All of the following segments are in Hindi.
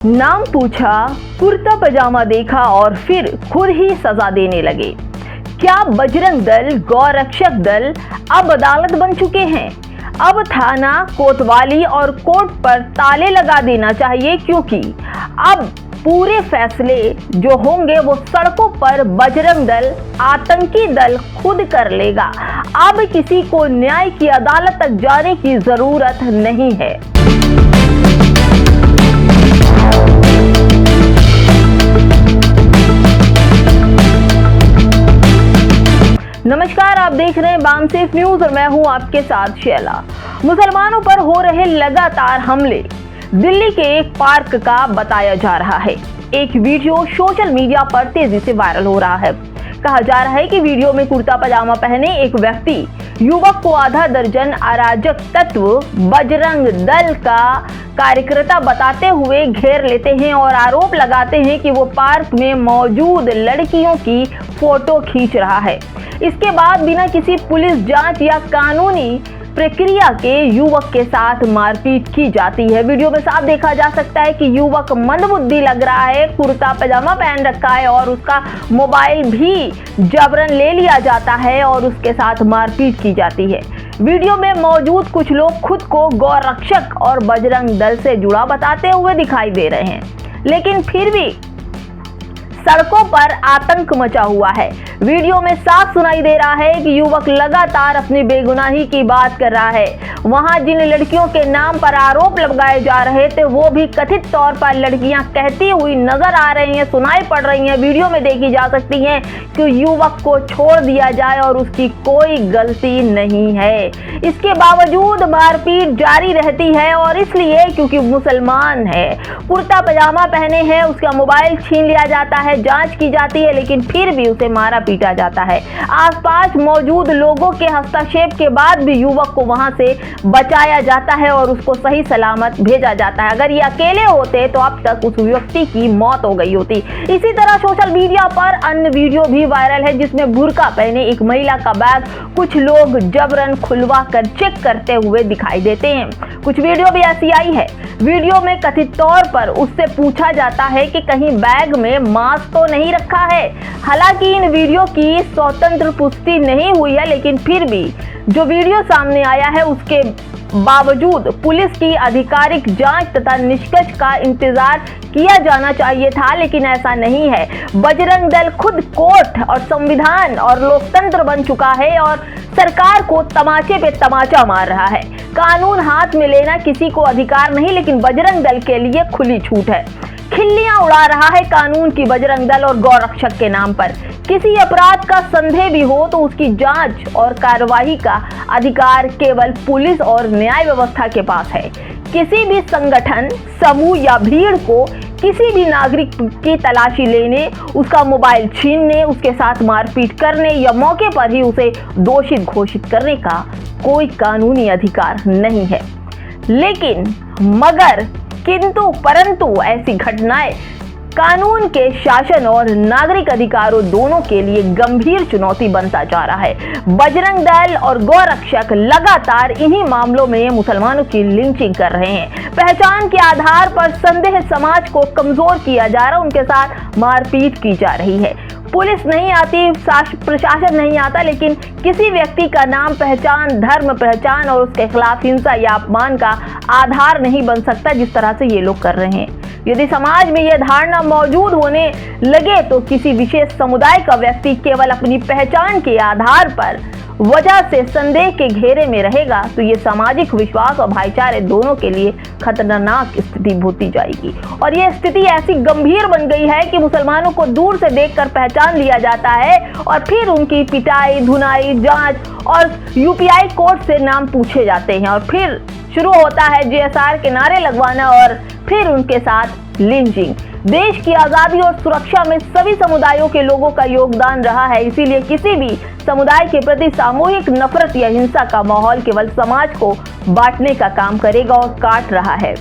नाम पूछा, कुर्ता पजामा देखा और फिर खुद ही सजा देने लगे। क्या बजरंग दल, गौरक्षक दल अब अदालत बन चुके हैं? अब थाना, कोतवाली और कोर्ट पर ताले लगा देना चाहिए, क्योंकि अब पूरे फैसले जो होंगे वो सड़कों पर बजरंग दल, आतंकी दल खुद कर लेगा। अब किसी को न्याय की अदालत तक जाने की जरूरत नहीं है। नमस्कार, आप देख रहे हैं बामसेफ न्यूज और मैं हूं आपके साथ शैला। मुसलमानों पर हो रहे लगातार हमले दिल्ली के एक पार्क का बताया जा रहा है। एक वीडियो सोशल मीडिया पर तेजी से वायरल हो रहा है। कहा जा रहा है कि वीडियो में कुर्ता पजामा पहने एक व्यक्ति युवक को आधा दर्जन अराजक तत्व बजरंग दल का कार्यकर्ता बताते हुए घेर लेते हैं और आरोप लगाते हैं कि वो पार्क में मौजूद लड़कियों की फोटो खींच रहा है। इसके बाद बिना किसी पुलिस जांच या कानूनी प्रक्रिया के युवक के साथ मारपीट की जाती है। वीडियो में साफ देखा जा सकता है कि युवक मंदबुद्धि लग रहा है, कुर्ता पजामा पहन रखा है और उसका मोबाइल भी जबरन ले लिया जाता है और उसके साथ मारपीट की जाती है। वीडियो में मौजूद कुछ लोग खुद को गौरक्षक और बजरंग दल से जुड़ा बताते हुए दिखाई दे रहे हैं, लेकिन फिर भी सड़कों पर आतंक मचा हुआ है। वीडियो में साफ सुनाई दे रहा है कि युवक लगातार अपनी बेगुनाही की बात कर रहा है। वहां जिन लड़कियों के नाम पर आरोप लगाए जा रहे थे वो भी कथित तौर पर लड़कियां कहती हुई नजर आ रही हैं, सुनाई पड़ रही हैं। वीडियो में देखी जा सकती हैं कि युवक को छोड़ दिया जाए और उसकी कोई गलती नहीं है। इसके बावजूद मारपीट जारी रहती है और इसलिए क्योंकि मुसलमान है, कुर्ता पजामा पहने हैं, उसका मोबाइल छीन लिया जाता है, जांच की जाती है, लेकिन फिर भी उसे मारा पीटा जाता है। आसपास मौजूद लोगों के हस्तक्षेप के बाद भी युवक को वहां से बचाया जाता है और उसको सही सलामत भेजा जाता है। अगर ये अकेले होते तो अब तक उस व्यक्ति की मौत हो गई होती। इसी तरह सोशल मीडिया पर अन्य वीडियो भी वायरल है जिसमें बुर्का पहने एक महिला का बैग कुछ लोग जबरन खुलवा कर चेक करते हुए दिखाई देते हैं। कुछ वीडियो भी ऐसी आई है। वीडियो में कथित तौर पर उससे पूछा जाता है कि कहीं बैग में मास्क तो नहीं रखा है। हालांकि इन वीडियो की स्वतंत्र पुष्टि नहीं हुई है, लेकिन फिर भी जो वीडियो सामने आया है उसके बावजूद पुलिस की आधिकारिक जांच तथा निष्कर्ष का इंतजार किया जाना चाहिए था, लेकिन ऐसा नहीं है। बजरंग दल खुद कोर्ट और संविधान और लोकतंत्र बन चुका है और सरकार को तमाचे पे तमाचा मार रहा है। कानून हाथ में लेना किसी को अधिकार नहीं, लेकिन बजरंग दल के लिए खुली छूट है। खिल्लियां उड़ा रहा है कानून की बजरंग दल और गौरक्षक के नाम पर। किसी अपराध का संदेह भी हो तो उसकी जांच और कार्रवाई का अधिकार केवल पुलिस और न्याय व्यवस्था के पास है। किसी भी संगठन, समूह या भीड़ को किसी भी नागरिक की तलाशी लेने, उसका मोबाइल छीनने, उसके साथ मारपीट करने या मौके पर ही उसे दोषी घोषित करने का कोई कानूनी अधिकार नहीं है। लेकिन मगर किंतु परंतु ऐसी घटनाएं कानून के शासन और नागरिक अधिकारों दोनों के लिए गंभीर चुनौती बनता जा रहा है। बजरंग दल और गौरक्षक लगातार इन्हीं मामलों में मुसलमानों की लिंचिंग कर रहे हैं। पहचान के आधार पर संदेह समाज को कमजोर किया जा रहा है, उनके साथ मारपीट की जा रही है। पुलिस नहीं आती, प्रशासन नहीं आता, लेकिन किसी व्यक्ति का नाम, पहचान, धर्म पहचान और उसके खिलाफ हिंसा या अपमान का आधार नहीं बन सकता जिस तरह से ये लोग कर रहे हैं। यदि समाज में यह धारणा मौजूद होने लगे तो किसी विशेष समुदाय का व्यक्ति केवल अपनी पहचान के आधार पर वजह से संदेह के घेरे में रहेगा तो ये सामाजिक विश्वास और भाईचारे दोनों के लिए खतरनाक स्थिति होती जाएगी। और ये स्थिति ऐसी गंभीर बन गई है कि मुसलमानों को दूर से देखकर पहचान लिया जाता है और फिर उनकी पिटाई, धुनाई, जांच और यूपीआई कोड से नाम पूछे जाते हैं और फिर शुरू होता है जीएसआर के नारे लगवाना और फिर उनके साथ लिंचिंग। देश की आजादी और सुरक्षा में सभी समुदायों के लोगों का योगदान रहा है, इसीलिए किसी भी समुदाय के प्रति सामूहिक नफरत या हिंसा का माहौल केवल समाज को बांटने का काम करेगा और काट रहा है।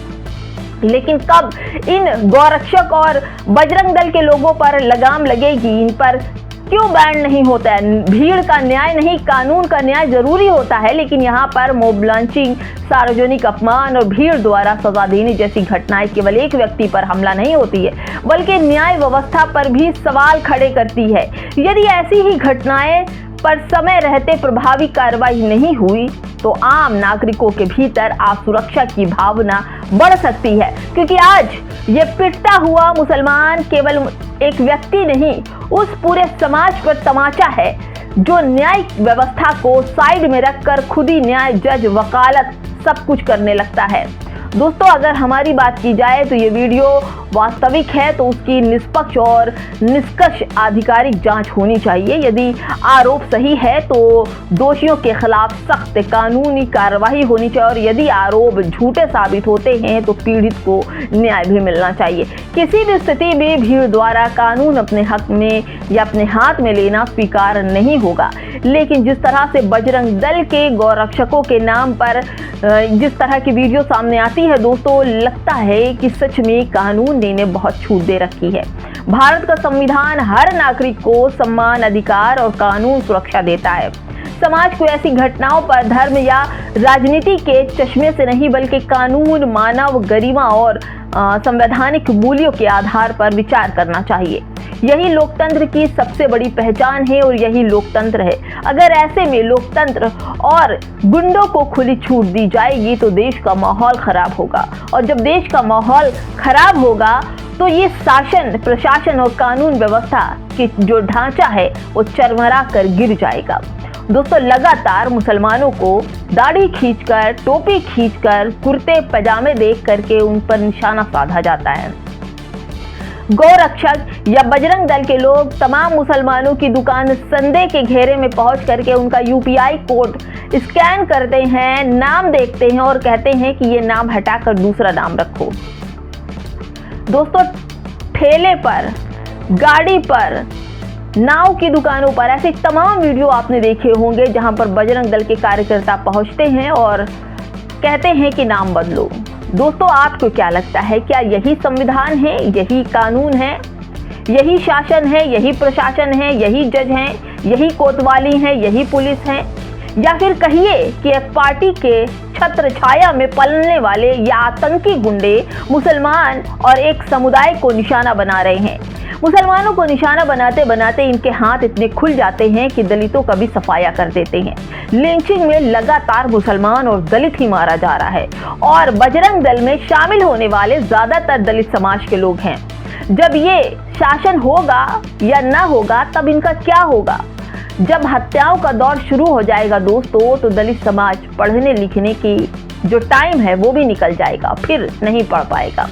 लेकिन कब इन गौरक्षक और बजरंग दल के लोगों पर लगाम लगेगी, इन पर क्यों बैंड नहीं होता है? भीड़ का न्याय नहीं, कानून का न्याय जरूरी होता है, लेकिन यहाँ पर मॉब लॉन्चिंग, सार्वजनिक अपमान और भीड़ द्वारा सजा देने जैसी घटनाएं केवल एक व्यक्ति पर हमला नहीं होती है, बल्कि न्याय व्यवस्था पर भी सवाल खड़े करती है। यदि ऐसी ही घटनाएं पर समय रहते प्रभावी कार्रवाई नहीं हुई तो आम नागरिकों के भीतर असुरक्षा की भावना बढ़ सकती है, क्योंकि आज ये पिटता हुआ मुसलमान केवल एक व्यक्ति नहीं, उस पूरे समाज पर तमाचा है जो न्याय व्यवस्था को साइड में रखकर खुद ही न्याय, जज, वकालत सब कुछ करने लगता है। दोस्तों, अगर हमारी बात की जाए तो ये वीडियो वास्तविक है तो उसकी निष्पक्ष और निष्कर्ष आधिकारिक जांच होनी चाहिए। यदि आरोप सही है तो दोषियों के खिलाफ सख्त कानूनी कार्रवाई होनी चाहिए, और यदि आरोप झूठे साबित होते हैं तो पीड़ित को न्याय भी मिलना चाहिए। किसी भी स्थिति में भीड़ द्वारा कानून अपने हक में या अपने हाथ में लेना स्वीकार नहीं होगा, लेकिन जिस तरह से बजरंग दल के गौरक्षकों के नाम पर जिस तरह की वीडियो सामने आती है दोस्तों, लगता है कि सच में कानून ने बहुत छूट दे रखी है। भारत का संविधान हर नागरिक को सम्मान, अधिकार और कानून सुरक्षा देता है। समाज को ऐसी घटनाओं पर धर्म या राजनीति के चश्मे से नहीं, बल्कि कानून, मानव गरिमा और संवैधानिक मूल्यों के आधार पर विचार करना चाहिए। यही लोकतंत्र की सबसे बड़ी पहचान है और यही लोकतंत्र है। अगर ऐसे में लोकतंत्र और गुंडों को खुली छूट दी जाएगी तो देश का माहौल खराब होगा, और जब देश का माहौल खराब होगा तो ये शासन, प्रशासन और कानून व्यवस्था की जो ढांचा है वो चरमरा कर गिर जाएगा। दोस्तों, लगातार मुसलमानों को दाढ़ी खींचकर, टोपी खींचकर, कुर्ते पजामे देख करके उन पर निशाना साधा जाता है। गौरक्षक या बजरंग दल के लोग तमाम मुसलमानों की दुकान संदेह के घेरे में पहुंच करके उनका यूपीआई कोड स्कैन करते हैं, नाम देखते हैं और कहते हैं कि ये नाम हटाकर दूसरा नाम रखो। दोस्तों, ठेले पर, गाड़ी पर, नाव की दुकानों पर ऐसे तमाम वीडियो आपने देखे होंगे जहां पर बजरंग दल के कार्यकर्ता पहुंचते हैं और कहते हैं कि नाम बदलो। दोस्तों, आपको क्या लगता है? क्या यही संविधान है, यही कानून है, यही शासन है, यही प्रशासन है, यही जज हैं, यही कोतवाली हैं, यही पुलिस है, या फिर कहिए कि एक पार्टी के छत्र छाया में पलने वाले या आतंकी गुंडे मुसलमान और एक समुदाय को निशाना बना रहे हैं? मुसलमानों को निशाना बनाते बनाते इनके हाथ इतने खुल जाते हैं कि दलितों का भी सफाया कर देते हैं। लिंचिंग में लगातार मुसलमान और दलित ही मारा जा रहा है, और बजरंग दल में शामिल होने वाले ज्यादातर दलित समाज के लोग हैं। जब ये शासन होगा या ना होगा तब इनका क्या होगा? जब हत्याओं का दौर शुरू हो जाएगा दोस्तों, तो दलित समाज पढ़ने लिखने की जो टाइम है वो भी निकल जाएगा, फिर नहीं पढ़ पाएगा,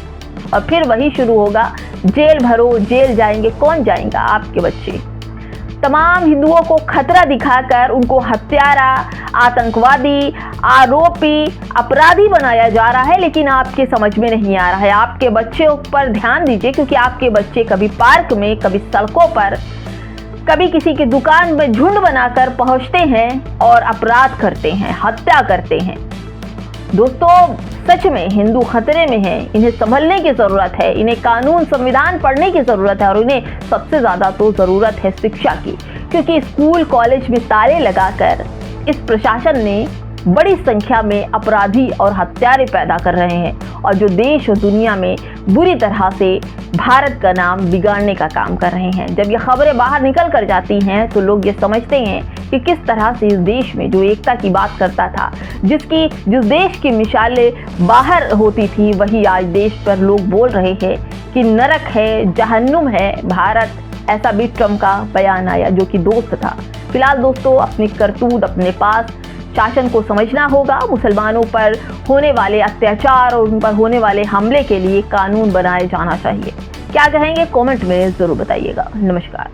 और फिर वही शुरू होगा, जेल भरो, जेल जाएंगे। कौन जाएगा? आपके बच्चे। तमाम हिंदुओं को खतरा दिखाकर उनको हत्यारा, आतंकवादी, आरोपी, अपराधी बनाया जा रहा है, लेकिन आपके समझ में नहीं आ रहा है। आपके बच्चों पर ध्यान दीजिए, क्योंकि आपके बच्चे कभी पार्क में, कभी सड़कों पर, कभी किसी की दुकान में झुंड बनाकर पहुंचते हैं और अपराध करते हैं, हत्या करते हैं। दोस्तों, सच में हिंदू खतरे में है, इन्हें संभलने की जरूरत है, इन्हें कानून, संविधान पढ़ने की जरूरत है, और इन्हें सबसे ज्यादा तो जरूरत है शिक्षा की, क्योंकि स्कूल कॉलेज में ताले लगाकर इस प्रशासन ने बड़ी संख्या में अपराधी और हत्यारे पैदा कर रहे हैं, और जो देश और दुनिया में बुरी तरह से भारत का नाम बिगाड़ने का काम कर रहे हैं। जब ये खबरें बाहर निकल कर जाती हैं तो लोग ये समझते हैं कि किस तरह से इस देश में जो एकता की बात करता था, जिस देश की मिसालें बाहर होती थी, वही आज देश पर लोग बोल रहे हैं कि नरक है, जहन्नुम है भारत। ऐसा भी ट्रम्प का बयान आया जो कि दोस्त था। फिलहाल दोस्तों, अपनी करतूत अपने पास, शासन को समझना होगा। मुसलमानों पर होने वाले अत्याचार और उन पर होने वाले हमले के लिए कानून बनाए जाना चाहिए। क्या कहेंगे? कमेंट में जरूर बताइएगा। नमस्कार।